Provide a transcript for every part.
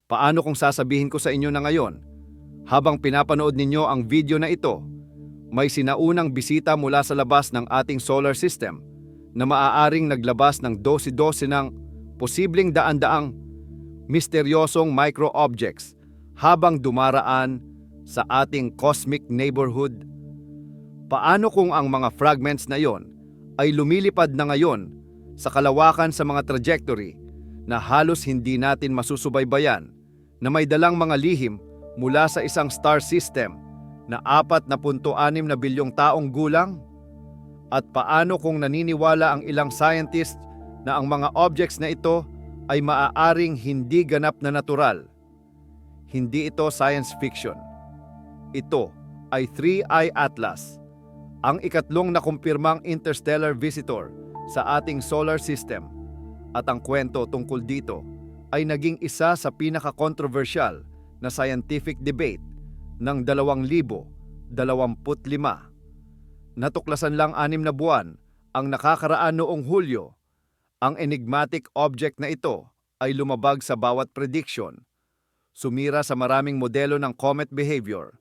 Paano kung sasabihin ko sa inyo na ngayon, habang pinapanood ninyo ang video na ito, may sinaunang bisita mula sa labas ng ating solar system na maaaring naglabas ng dose-dose ng posibleng daan-daang misteryosong micro-objects habang dumaraan sa ating cosmic neighborhood? Paano kung ang mga fragments na iyon ay lumilipad na ngayon sa kalawakan sa mga trajectory na halos hindi natin masusubaybayan, na may dalang mga lihim mula sa isang star system na 4.6 na bilyong taong gulang? At paano kung naniniwala ang ilang scientists na ang mga objects na ito ay maaaring hindi ganap na natural? Hindi ito science fiction. Ito ay 3I Atlas, ang ikatlong nakumpirmang interstellar visitor sa ating solar system. At ang kwento tungkol dito ay naging isa sa pinaka-controversial na scientific debate ng 2025. Natuklasan lang 6 na buwan ang nakakaraan noong Hulyo. Ang enigmatic object na ito ay lumabag sa bawat prediction, sumira sa maraming modelo ng comet behavior,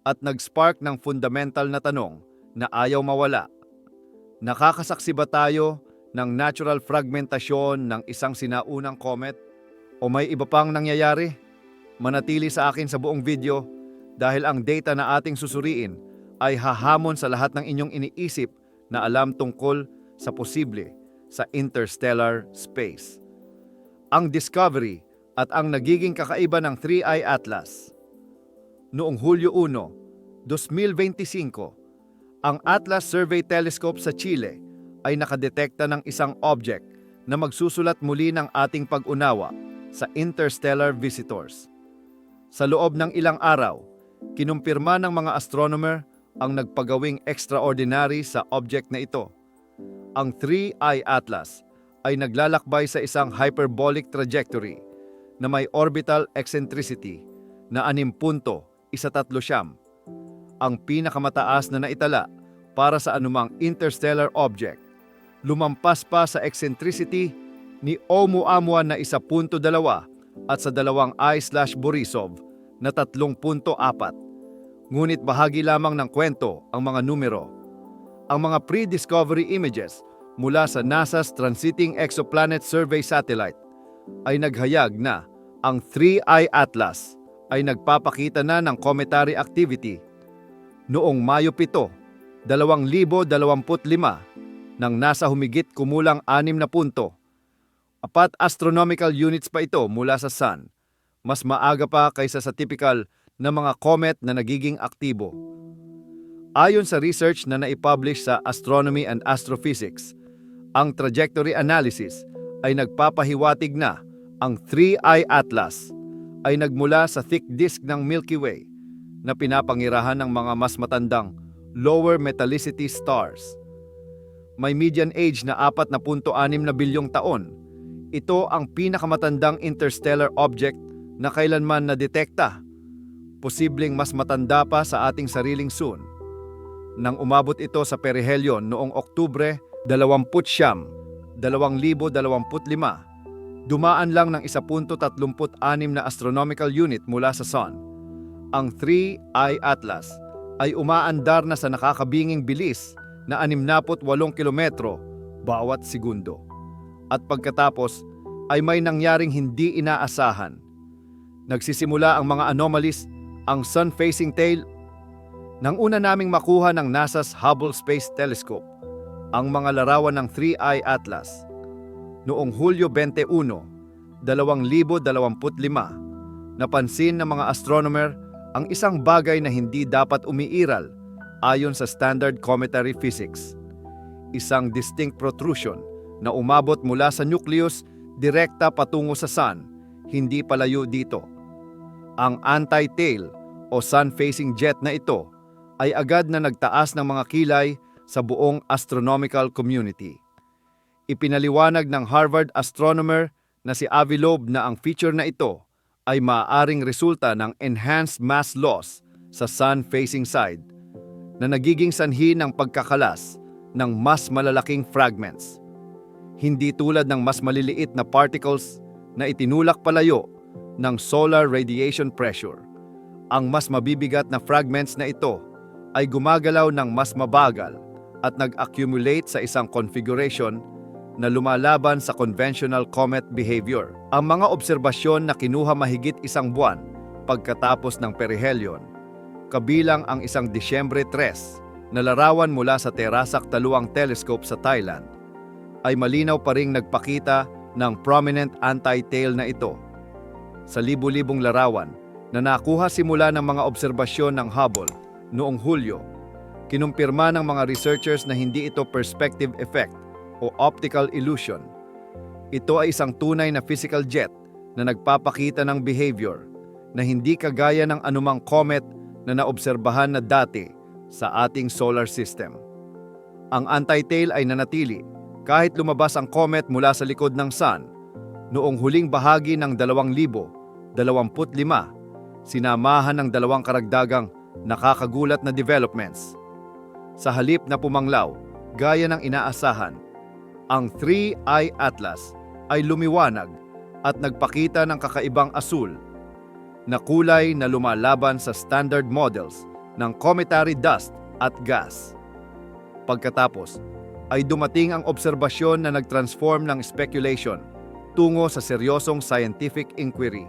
at nag-spark ng fundamental na tanong na ayaw mawala. Nakakasaksi ba tayo ng natural fragmentasyon ng isang sinaunang comet? O may iba pang nangyayari? Manatili sa akin sa buong video dahil ang data na ating susuriin ay hahamon sa lahat ng inyong iniisip na alam tungkol sa posible sa interstellar space. Ang discovery at ang nagiging kakaiba ng 3I Atlas. Noong Hulyo 1, 2025, ang Atlas Survey Telescope sa Chile ay nakadetekta ng isang object na magsusulat muli ng ating pag-unawa sa interstellar visitors. Sa loob ng ilang araw, kinumpirma ng mga astronomer ang nagpagawing extraordinary sa object na ito. Ang 3I Atlas ay naglalakbay sa isang hyperbolic trajectory na may orbital eccentricity na 6.13, ang pinakamataas na naitala para sa anumang interstellar object. Lumampas pa sa eccentricity ni Oumuamua na 1.2 at sa dalawang I/Borisov na 3.4. Ngunit bahagi lamang ng kwento ang mga numero. Ang mga pre-discovery images mula sa NASA's Transiting Exoplanet Survey Satellite ay naghayag na ang 3I Atlas ay nagpapakita na ng cometary activity noong Mayo 7, 2025 nang nasa humigit kumulang 6 na punto. 4 astronomical units pa ito mula sa Sun, mas maaga pa kaysa sa typical na mga comet na nagiging aktibo. Ayon sa research na naipublish sa Astronomy and Astrophysics, ang trajectory analysis ay nagpapahiwatig na ang 3I Atlas ay nagmula sa thick disk ng Milky Way na pinapangirahan ng mga mas matandang lower metallicity stars. May median age na 4.6 na bilyong taon. Ito ang pinakamatandang interstellar object na kailanman na-detekta. Posibleng mas matanda pa sa ating sariling sun. Nang umabot ito sa perihelion noong Oktubre 20, 2025, dumaan lang ng 1.36 na astronomical unit mula sa Sun. Ang 3I Atlas ay umaandar na sa nakakabinging bilis na 68 kilometro bawat segundo. At pagkatapos ay may nangyaring hindi inaasahan. Nagsisimula ang mga anomalies, ang sun-facing tail. Nang una naming makuha ng NASA's Hubble Space Telescope ang mga larawan ng 3I Atlas noong Hulyo 21, 2025, napansin ng mga astronomer ang isang bagay na hindi dapat umiiral ayon sa standard cometary physics. Isang distinct protrusion na umabot mula sa nucleus direkta patungo sa Sun, hindi palayo dito. Ang anti-tail o sun-facing jet na ito ay agad na nagtaas ng mga kilay sa buong astronomical community. Ipinaliwanag ng Harvard astronomer na si Avi Loeb na ang feature na ito ay maaaring resulta ng enhanced mass loss sa sun-facing side na nagiging sanhi ng pagkakalas ng mas malalaking fragments. Hindi tulad ng mas maliliit na particles na itinulak palayo ng solar radiation pressure. Ang mas mabibigat na fragments na ito ay gumagalaw ng mas mabagal at nag-accumulate sa isang configuration na lumalaban sa conventional comet behavior. Ang mga obserbasyon na kinuha mahigit isang buwan pagkatapos ng perihelion, kabilang ang isang Disyembre 3 na larawan mula sa Terasak Taluang Telescope sa Thailand, ay malinaw pa ring nagpakita ng prominent anti-tail na ito. Sa libu-libong larawan na nakuha simula ng mga obserbasyon ng Hubble noong Hulyo, kinumpirma ng mga researchers na hindi ito perspective effect o optical illusion. Ito ay isang tunay na physical jet na nagpapakita ng behavior na hindi kagaya ng anumang comet na naobserbahan na dati sa ating solar system. Ang anti-tail ay nanatili kahit lumabas ang comet mula sa likod ng Sun noong huling bahagi ng 2025, sinamahan ng dalawang karagdagang nakakagulat na developments. Sa halip na pumanglaw, gaya ng inaasahan, ang 3I Atlas ay lumiwanag at nagpakita ng kakaibang asul na kulay na lumalaban sa standard models ng cometary dust at gas. Pagkatapos, ay dumating ang obserbasyon na nag-transform ng speculation tungo sa seryosong scientific inquiry.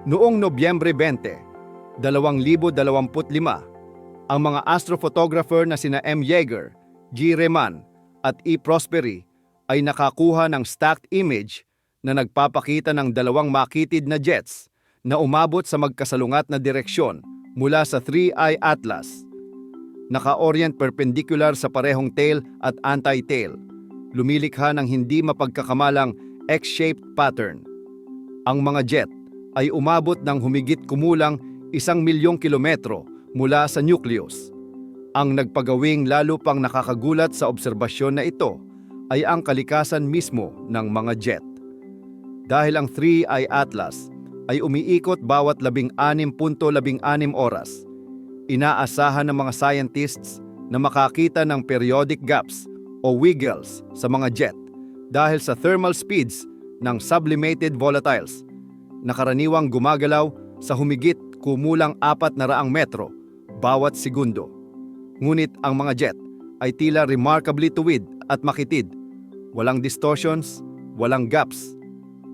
Noong Nobyembre 20, 2025, ang mga astrophotographer na sina M. Yeager, G. Reman at E. Prosperi ay nakakuha ng stacked image na nagpapakita ng dalawang makitid na jets na umabot sa magkasalungat na direksyon mula sa 3I Atlas. Naka-orient perpendicular sa parehong tail at anti-tail, lumilikha ng hindi mapagkakamalang X-shaped pattern. Ang mga jet ay umabot ng humigit kumulang 1,000,000 kilometro mula sa nucleus. Ang nagpagawing lalo pang nakakagulat sa obserbasyon na ito ay ang kalikasan mismo ng mga jet. Dahil ang 3I Atlas ay umiikot bawat 16.16 oras, inaasahan ng mga scientists na makakita ng periodic gaps o wiggles sa mga jet dahil sa thermal speeds ng sublimated volatiles na karaniwang gumagalaw sa humigit kumulang 400 metro bawat segundo. Ngunit ang mga jet ay tila remarkably tuwid at makitid. Walang distortions, walang gaps.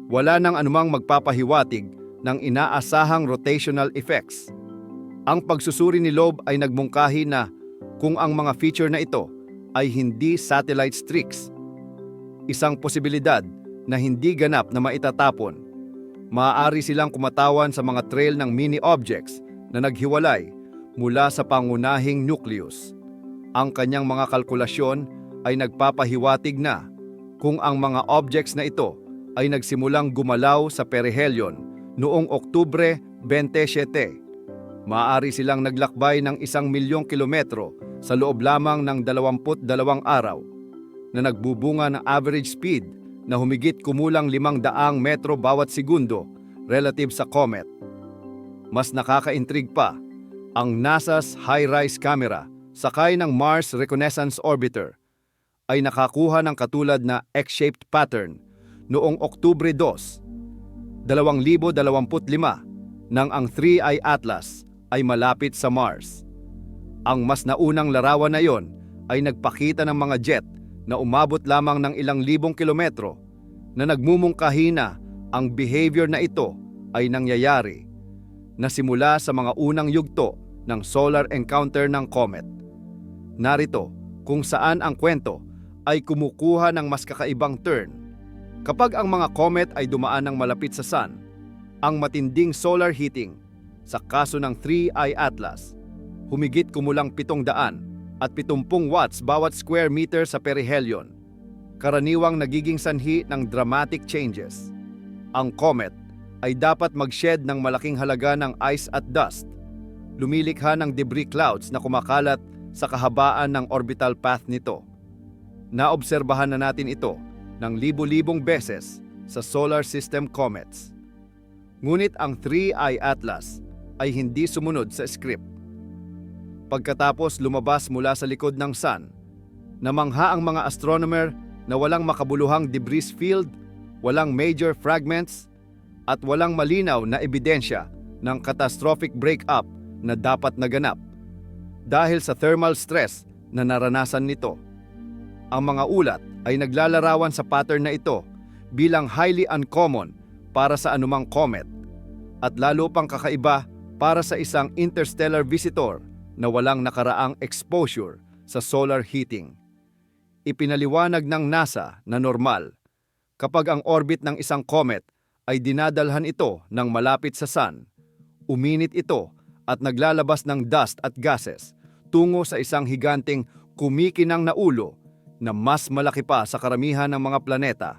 Wala nang anumang magpapahiwatig ng inaasahang rotational effects. Ang pagsusuri ni Loeb ay nagmungkahi na kung ang mga feature na ito ay hindi satellite streaks, isang posibilidad na hindi ganap na maitatapon. Maaari silang kumatawan sa mga trail ng mini-objects na naghiwalay mula sa pangunahing nucleus. Ang kanyang mga kalkulasyon ay nagpapahiwatig na kung ang mga objects na ito ay nagsimulang gumalaw sa perihelion noong Oktubre 27. Maaari silang naglakbay ng 1,000,000 kilometro sa loob lamang ng 22 araw na nagbubunga ng average speed na humigit kumulang 500 metro bawat segundo relative sa comet. Mas nakaka-intrigue pa, ang NASA's HiRISE camera sakay ng Mars Reconnaissance Orbiter ay nakakuha ng katulad na X-shaped pattern noong Oktubre 2, 2025 nang ang 3I Atlas ay malapit sa Mars. Ang mas naunang larawan na yon ay nagpakita ng mga jet na umabot lamang ng ilang libong kilometro na nagmumungkahi na ang behavior na ito ay nangyayari na simula sa mga unang yugto ng solar encounter ng comet. Narito kung saan ang kwento ay kumukuha ng mas kakaibang turn. Kapag ang mga comet ay dumaan ng malapit sa Sun, ang matinding solar heating sa kaso ng 3I Atlas, humigit kumulang 770 watts bawat square meter sa perihelion, karaniwang nagiging sanhi ng dramatic changes. Ang comet ay dapat mag-shed ng malaking halaga ng ice at dust, lumilikha ng debris clouds na kumakalat sa kahabaan ng orbital path nito. Naobserbahan na natin ito ng libu-libong beses sa solar system comets. Ngunit ang 3I Atlas ay hindi sumunod sa script. Pagkatapos lumabas mula sa likod ng Sun, namangha ang mga astronomer na walang makabuluhang debris field, walang major fragments, at walang malinaw na ebidensya ng catastrophic breakup na dapat naganap dahil sa thermal stress na naranasan nito. Ang mga ulat ay naglalarawan sa pattern na ito bilang highly uncommon para sa anumang comet at lalo pang kakaiba para sa isang interstellar visitor na walang nakaraang exposure sa solar heating. Ipinaliwanag ng NASA na normal kapag ang orbit ng isang comet ay dinadalhan ito ng malapit sa Sun, uminit ito at naglalabas ng dust at gases tungo sa isang higanteng kumikinang na ulo na mas malaki pa sa karamihan ng mga planeta,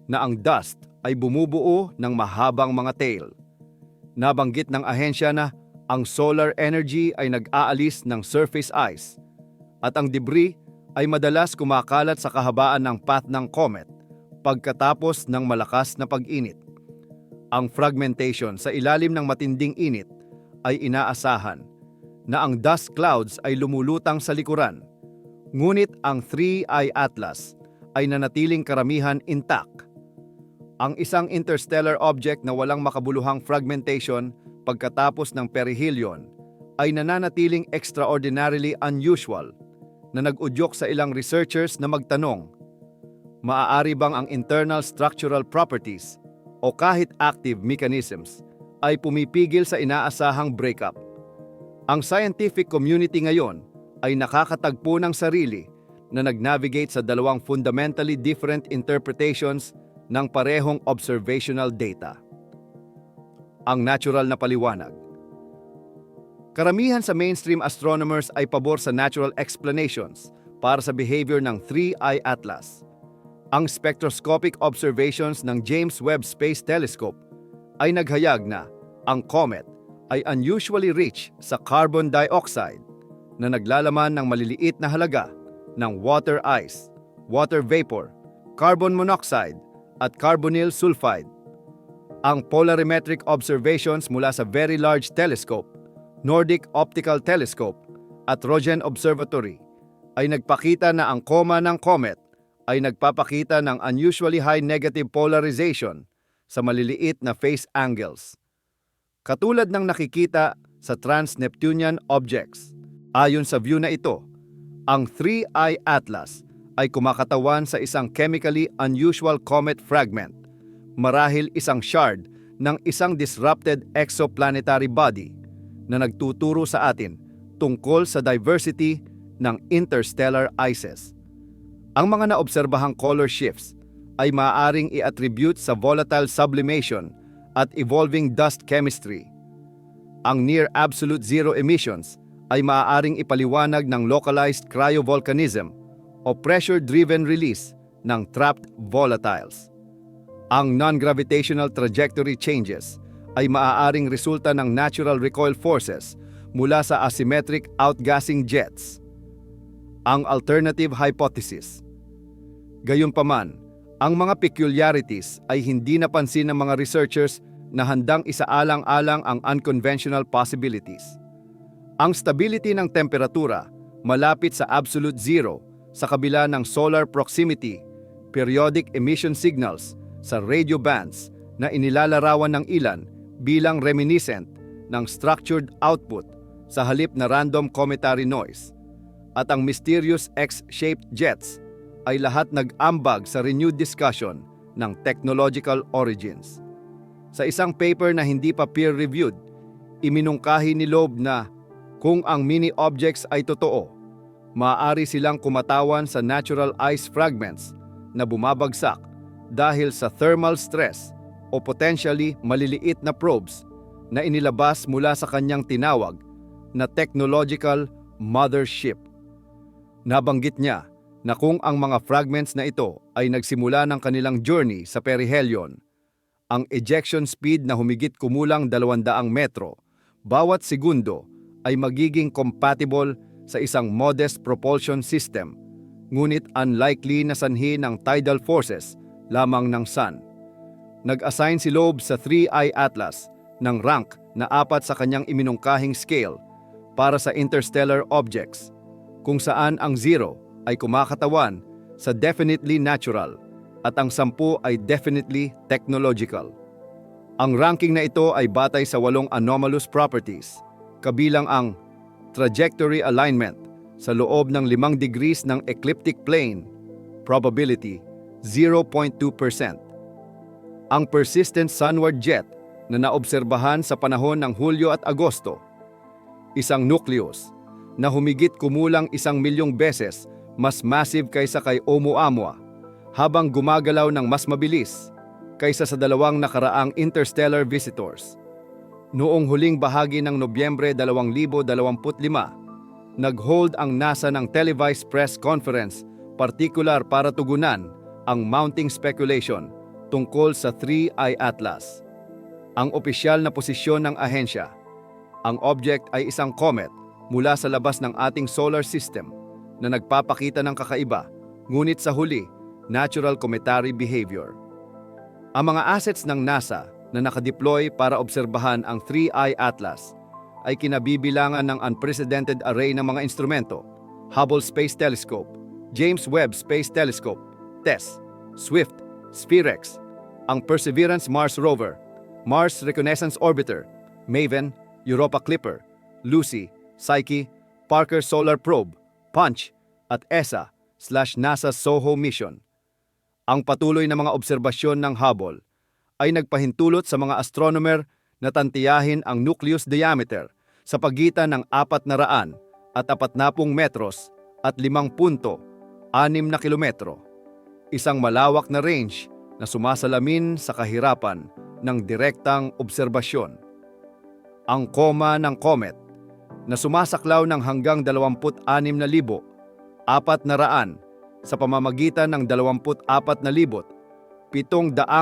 na ang dust ay bumubuo ng mahabang mga tail. Nabanggit ng ahensya na ang solar energy ay nag-aalis ng surface ice at ang debris ay madalas kumakalat sa kahabaan ng path ng comet pagkatapos ng malakas na pag-init. Ang fragmentation sa ilalim ng matinding init ay inaasahan na ang dust clouds ay lumulutang sa likuran, ngunit ang 3I Atlas ay nanatiling karamihan intact. Ang isang interstellar object na walang makabuluhang fragmentation pagkatapos ng perihelion ay nananatiling extraordinarily unusual na nag-udyok sa ilang researchers na magtanong, maaari bang ang internal structural properties o kahit active mechanisms ay pumipigil sa inaasahang breakup? Ang scientific community ngayon ay nakakatagpo ng sarili na nag-navigate sa dalawang fundamentally different interpretations ng parehong observational data. Ang natural na paliwanag. Karamihan sa mainstream astronomers ay pabor sa natural explanations para sa behavior ng 3I Atlas. Ang spectroscopic observations ng James Webb Space Telescope ay naghayag na ang comet ay unusually rich sa carbon dioxide na naglalaman ng maliliit na halaga ng water ice, water vapor, carbon monoxide, at carbonyl sulfide. Ang polarimetric observations mula sa Very Large Telescope, Nordic Optical Telescope, at Roentgen Observatory ay nagpakita na ang koma ng comet ay nagpapakita ng unusually high negative polarization sa maliliit na phase angles, katulad ng nakikita sa trans-Neptunian objects. Ayon sa view na ito, ang 3I Atlas ay kumakatawan sa isang chemically unusual comet fragment, marahil isang shard ng isang disrupted exoplanetary body na nagtuturo sa atin tungkol sa diversity ng interstellar ices. Ang mga naobserbahang color shifts ay maaaring i-attribute sa volatile sublimation at evolving dust chemistry. Ang near absolute zero emissions ay maaaring ipaliwanag ng localized cryovolcanism o pressure-driven release ng trapped volatiles. Ang non-gravitational trajectory changes ay maaaring resulta ng natural recoil forces mula sa asymmetric outgassing jets. Ang alternative hypothesis. Gayunpaman, ang mga peculiarities ay hindi napansin ng mga researchers na handang isaalang-alang ang unconventional possibilities. Ang stability ng temperatura malapit sa absolute zero sa kabila ng solar proximity, periodic emission signals sa radio bands na inilalarawan ng ilan bilang reminiscent ng structured output sa halip na random cometary noise, at ang mysterious X-shaped jets ay lahat nag-ambag sa renewed discussion ng technological origins. Sa isang paper na hindi pa peer-reviewed, iminungkahi ni Loeb na kung ang mini-objects ay totoo, maaari silang kumatawan sa natural ice fragments na bumabagsak dahil sa thermal stress o potentially maliliit na probes na inilabas mula sa kanyang tinawag na technological mothership. Nabanggit niya na kung ang mga fragments na ito ay nagsimula ng kanilang journey sa perihelion, ang ejection speed na humigit kumulang 200 metro bawat segundo ay magiging compatible sa isang modest propulsion system, ngunit unlikely na sanhi ng tidal forces lamang ng Sun. Nag-assign si Loeb sa 3I Atlas ng rank na 4 sa kanyang iminungkahing scale para sa interstellar objects, kung saan ang 0 ay kumakatawan sa definitely natural at ang 10 ay definitely technological. Ang ranking na ito ay batay sa 8 anomalous properties, kabilang ang trajectory alignment sa loob ng 5 degrees ng ecliptic plane, probability 0.2%. Ang persistent sunward jet na naobserbahan sa panahon ng Hulyo at Agosto. Isang nucleus na humigit kumulang 1,000,000 beses mas massive kaysa kay Oumuamua, habang gumagalaw ng mas mabilis kaysa sa 2 nakaraang interstellar visitors. Noong huling bahagi ng Nobyembre 2025, nag-hold ang NASA ng televised press conference partikular para tugunan ang mounting speculation tungkol sa 3I Atlas. Ang opisyal na posisyon ng ahensya, ang object ay isang comet mula sa labas ng ating solar system na nagpapakita ng kakaiba, ngunit sa huli, natural cometary behavior. Ang mga assets ng NASA na nakadeploy para obserbahan ang 3I Atlas ay kinabibilangan ng unprecedented array ng mga instrumento: Hubble Space Telescope, James Webb Space Telescope, TESS, SWIFT, SPHEREX, ang Perseverance Mars Rover, Mars Reconnaissance Orbiter, MAVEN, Europa Clipper, Lucy, Psyche, Parker Solar Probe, Punch, at ESA/NASA SOHO mission. Ang patuloy na mga obserbasyon ng Hubble ay nagpahintulot sa mga astronomer na tantiyahin ang nucleus diameter sa pagitan ng 440 metros at 5.6 na kilometro. Isang malawak na range na sumasalamin sa kahirapan ng direktang obserbasyon. Ang koma ng comet na sumasaklaw ng hanggang 26,400 sa pamamagitan ng 24,700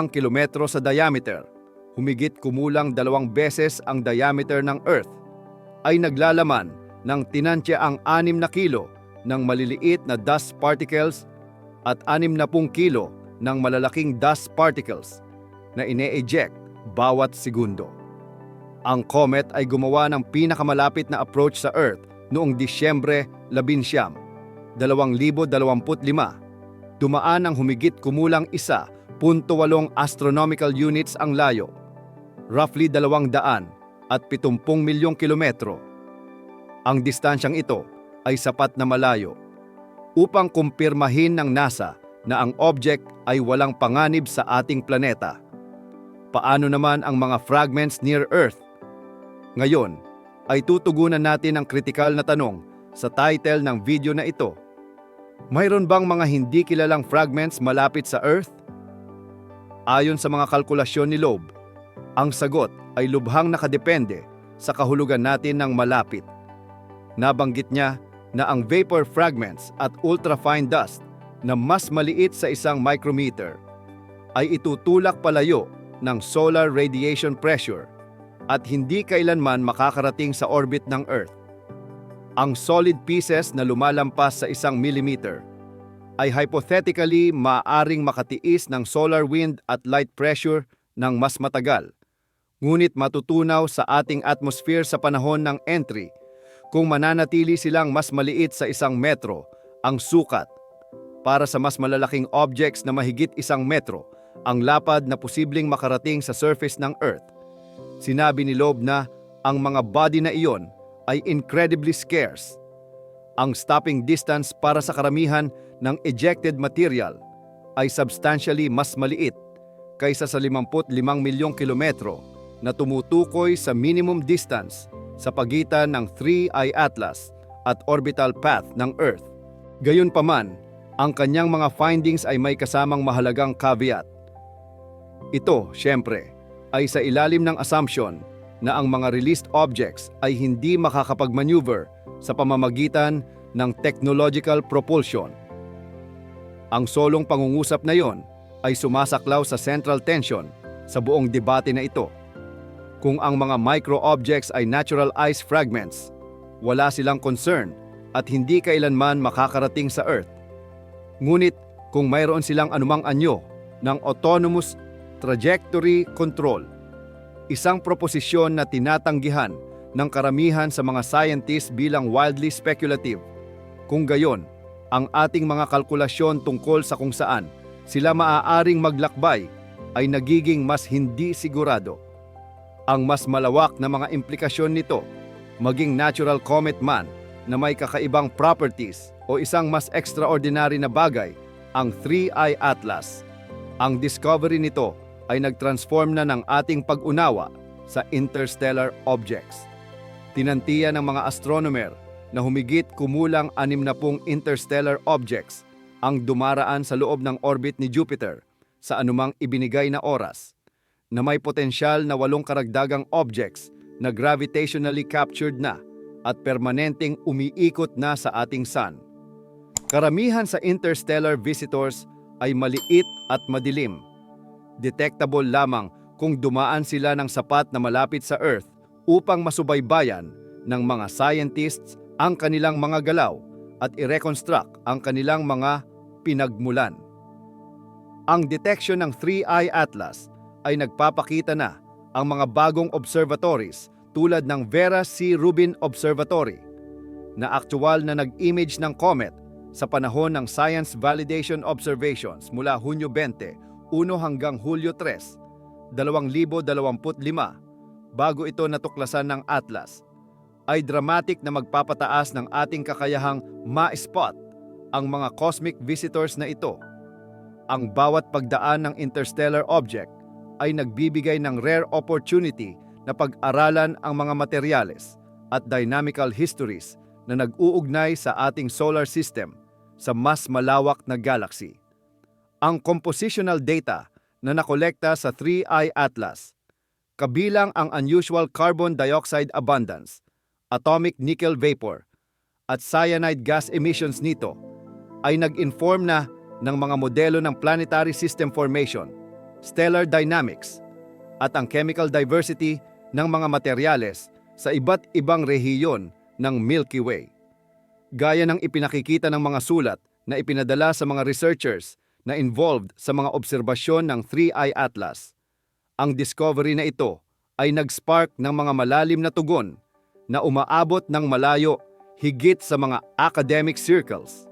kilometro sa diameter, humigit kumulang 2 beses ang diameter ng Earth, ay naglalaman ng tinantyaang 6 na kilo ng maliliit na dust particles at 60 kilo ng malalaking dust particles na ine-eject bawat segundo. Ang comet ay gumawa ng pinakamalapit na approach sa Earth noong Disyembre 11, 2025. Dumaan ng humigit kumulang 1.8 astronomical units ang layo, roughly 270 milyong kilometro. Ang distansyang ito ay sapat na malayo upang kumpirmahin ng NASA na ang object ay walang panganib sa ating planeta. Paano naman ang mga fragments near Earth? Ngayon, ay tutugunan natin ang kritikal na tanong sa title ng video na ito. Mayroon bang mga hindi kilalang fragments malapit sa Earth? Ayon sa mga kalkulasyon ni Loeb, ang sagot ay lubhang nakadepende sa kahulugan natin ng malapit. Nabanggit niya na ang vapor fragments at ultrafine dust na mas maliit sa 1 micrometer ay itutulak palayo ng solar radiation pressure at hindi kailanman makakarating sa orbit ng Earth. Ang solid pieces na lumalampas sa 1 millimeter ay hypothetically maaaring makatiis ng solar wind at light pressure ng mas matagal, ngunit matutunaw sa ating atmosphere sa panahon ng entry kung mananatili silang mas maliit sa 1 metro. Ang sukat para sa mas malalaking objects na mahigit 1 metro ang lapad na posibleng makarating sa surface ng Earth. Sinabi ni Loeb na ang mga body na iyon ay incredibly scarce. Ang stopping distance para sa karamihan ng ejected material ay substantially mas maliit kaysa sa 55 milyong kilometro na tumutukoy sa minimum distance sa pagitan ng 3I Atlas at orbital path ng Earth. Gayunpaman, ang kanyang mga findings ay may kasamang mahalagang caveat. Ito, siyempre, ay sa ilalim ng assumption na ang mga released objects ay hindi makakapag-maneuver sa pamamagitan ng technological propulsion. Ang solong pangungusap na iyon ay sumasaklaw sa central tension sa buong debate na ito. Kung ang mga micro-objects ay natural ice fragments, wala silang concern at hindi kailanman makakarating sa Earth. Ngunit kung mayroon silang anumang anyo ng autonomous trajectory control, isang proposisyon na tinatanggihan ng karamihan sa mga scientists bilang wildly speculative. Kung gayon, ang ating mga kalkulasyon tungkol sa kung saan sila maaaring maglakbay ay nagiging mas hindi sigurado. Ang mas malawak na mga implikasyon nito, maging natural comet man na may kakaibang properties o isang mas extraordinary na bagay, ang 3I Atlas. Ang discovery nito ay nag-transform na ng ating pag-unawa sa interstellar objects. Tinantiya ng mga astronomer na humigit kumulang 60 interstellar objects ang dumaraan sa loob ng orbit ni Jupiter sa anumang ibinigay na oras, na may potensyal na 8 karagdagang objects na gravitationally captured na at permanenteng umiikot na sa ating sun. Karamihan sa interstellar visitors ay maliit at madilim. Detectable lamang kung dumaan sila ng sapat na malapit sa Earth upang masubaybayan ng mga scientists ang kanilang mga galaw at i-reconstruct ang kanilang mga pinagmulan. Ang detection ng 3I Atlas ay nagpapakita na ang mga bagong observatories tulad ng Vera C. Rubin Observatory na aktual na nag-image ng comet sa panahon ng Science Validation Observations mula Hunyo 20, 1 hanggang Hulyo 3, 2025, bago ito natuklasan ng Atlas, ay dramatic na magpapataas ng ating kakayahang ma-spot ang mga cosmic visitors na ito. Ang bawat pagdaan ng interstellar object ay nagbibigay ng rare opportunity na pag-aralan ang mga materyales at dynamical histories na nag-uugnay sa ating solar system sa mas malawak na galaxy. Ang compositional data na nakolekta sa 3I Atlas, kabilang ang unusual carbon dioxide abundance, atomic nickel vapor, at cyanide gas emissions nito, ay nag-inform na ng mga modelo ng planetary system formation, stellar dynamics, at ang chemical diversity ng mga materyales sa iba't ibang rehiyon ng Milky Way. Gaya ng ipinakikita ng mga sulat na ipinadala sa mga researchers na involved sa mga obserbasyon ng 3I Atlas, ang discovery na ito ay nag-spark ng mga malalim na tugon na umaabot ng malayo higit sa mga academic circles.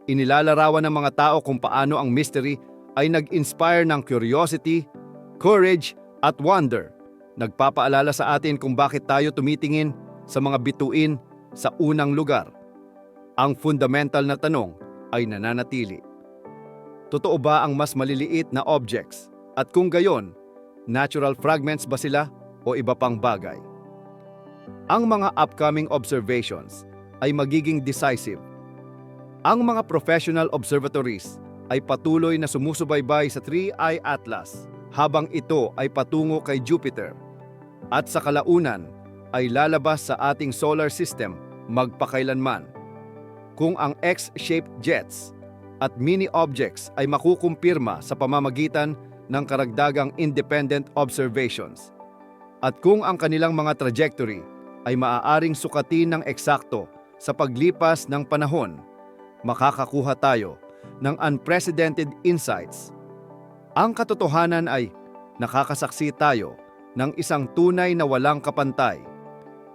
Inilalarawan ng mga tao kung paano ang mystery ay nag-inspire ng curiosity, courage at wonder. Nagpapaalala sa atin kung bakit tayo tumitingin sa mga bituin sa unang lugar. Ang fundamental na tanong ay nananatili. Totoo ba ang mas maliliit na objects? At kung gayon, natural fragments ba sila o iba pang bagay? Ang mga upcoming observations ay magiging decisive. Ang mga professional observatories ay patuloy na sumusubaybay sa 3I Atlas habang ito ay patungo kay Jupiter at sa kalaunan ay lalabas sa ating solar system magpakailanman. Kung ang X-shaped jets at mini-objects ay makukumpirma sa pamamagitan ng karagdagang independent observations, at kung ang kanilang mga trajectory ay maaaring sukatin ng eksakto sa paglipas ng panahon, makakakuha tayo ng unprecedented insights. Ang katotohanan ay nakakasaksi tayo ng isang tunay na walang kapantay,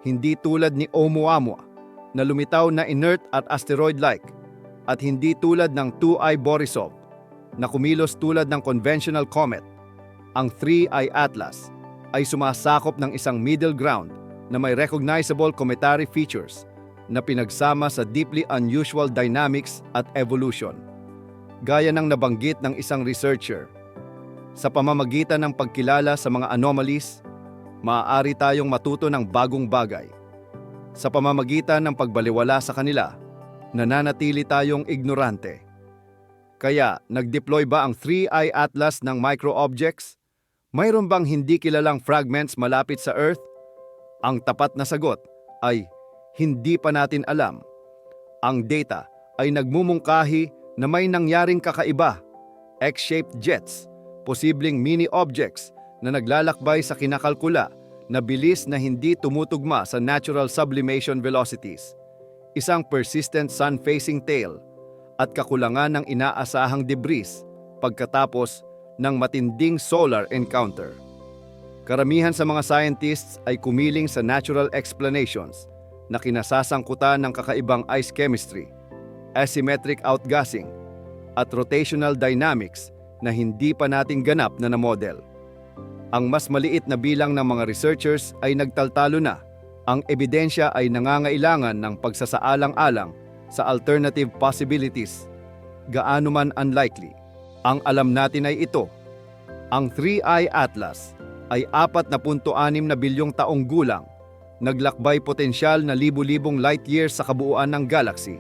hindi tulad ni Oumuamua na lumitaw na inert at asteroid-like, at hindi tulad ng 2I Borisov na kumilos tulad ng conventional comet. Ang 3I Atlas ay sumasakop ng isang middle ground na may recognizable cometary features na pinagsama sa deeply unusual dynamics at evolution. Gaya ng nabanggit ng isang researcher, sa pamamagitan ng pagkilala sa mga anomalies, maaari tayong matuto ng bagong bagay. Sa pamamagitan ng pagbaliwala sa kanila, nananatili tayong ignorante. Kaya, nag-deploy ba ang 3I Atlas ng micro-objects? Mayroon bang hindi kilalang fragments malapit sa Earth? Ang tapat na sagot ay hindi pa natin alam. Ang data ay nagmumungkahi na may nangyaring kakaiba, X-shaped jets, posibleng mini-objects na naglalakbay sa kinakalkula na bilis na hindi tumutugma sa natural sublimation velocities, isang persistent sun-facing tail, at kakulangan ng inaasahang debris pagkatapos ng matinding solar encounter. Karamihan sa mga scientists ay kumiling sa natural explanations na kinasasangkutan ng kakaibang ice chemistry, asymmetric outgassing, at rotational dynamics na hindi pa natin ganap na model. Ang mas maliit na bilang ng mga researchers ay nagtaltalo na. Ang ebidensya ay nangangailangan ng pagsasaalang-alang sa alternative possibilities, gaano man unlikely. Ang alam natin ay ito. Ang 3I Atlas ay 4.6 na bilyong taong gulang, naglakbay potensyal na libu-libong light years sa kabuuan ng galaxy.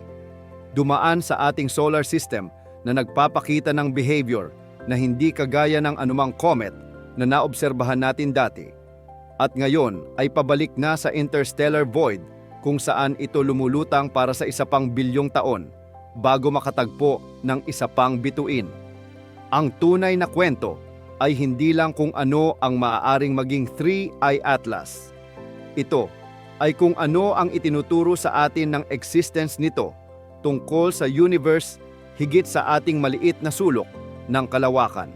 Dumaan sa ating solar system na nagpapakita ng behavior na hindi kagaya ng anumang comet na naobserbahan natin dati. At ngayon ay pabalik na sa interstellar void kung saan ito lumulutang para sa isa pang bilyong taon bago makatagpo ng isa pang bituin. Ang tunay na kwento ay hindi lang kung ano ang maaaring maging 3I Atlas. Ito ay kung ano ang itinuturo sa atin ng existence nito tungkol sa universe higit sa ating maliit na sulok ng kalawakan.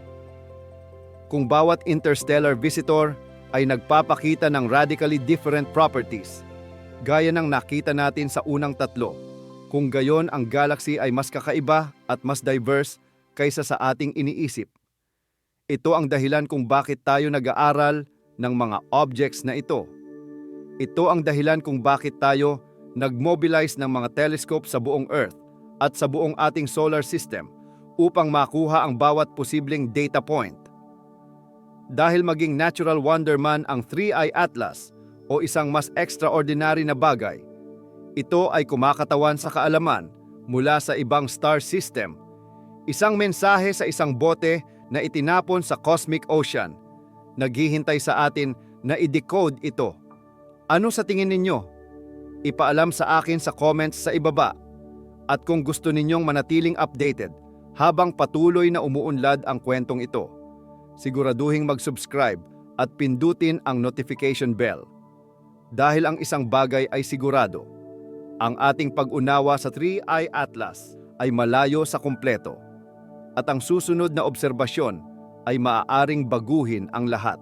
Kung bawat interstellar visitor ay nagpapakita ng radically different properties, gaya ng nakita natin sa unang tatlo, kung gayon ang galaxy ay mas kakaiba at mas diverse kaysa sa ating iniisip. Ito ang dahilan kung bakit tayo nag-aaral ng mga objects na ito. Ito ang dahilan kung bakit tayo nag-mobilize ng mga telescope sa buong Earth at sa buong ating solar system upang makuha ang bawat posibleng data point. Dahil maging natural wonder man ang 3I Atlas o isang mas extraordinary na bagay, ito ay kumakatawan sa kaalaman mula sa ibang star system. Isang mensahe sa isang bote na itinapon sa cosmic ocean, naghihintay sa atin na i-decode ito. Ano sa tingin ninyo? Ipaalam sa akin sa comments sa ibaba. At kung gusto ninyong manatiling updated habang patuloy na umuunlad ang kwentong ito, siguraduhing mag-subscribe at pindutin ang notification bell. Dahil ang isang bagay ay sigurado, ang ating pag-unawa sa 3I Atlas ay malayo sa kumpleto, at ang susunod na obserbasyon ay maaaring baguhin ang lahat.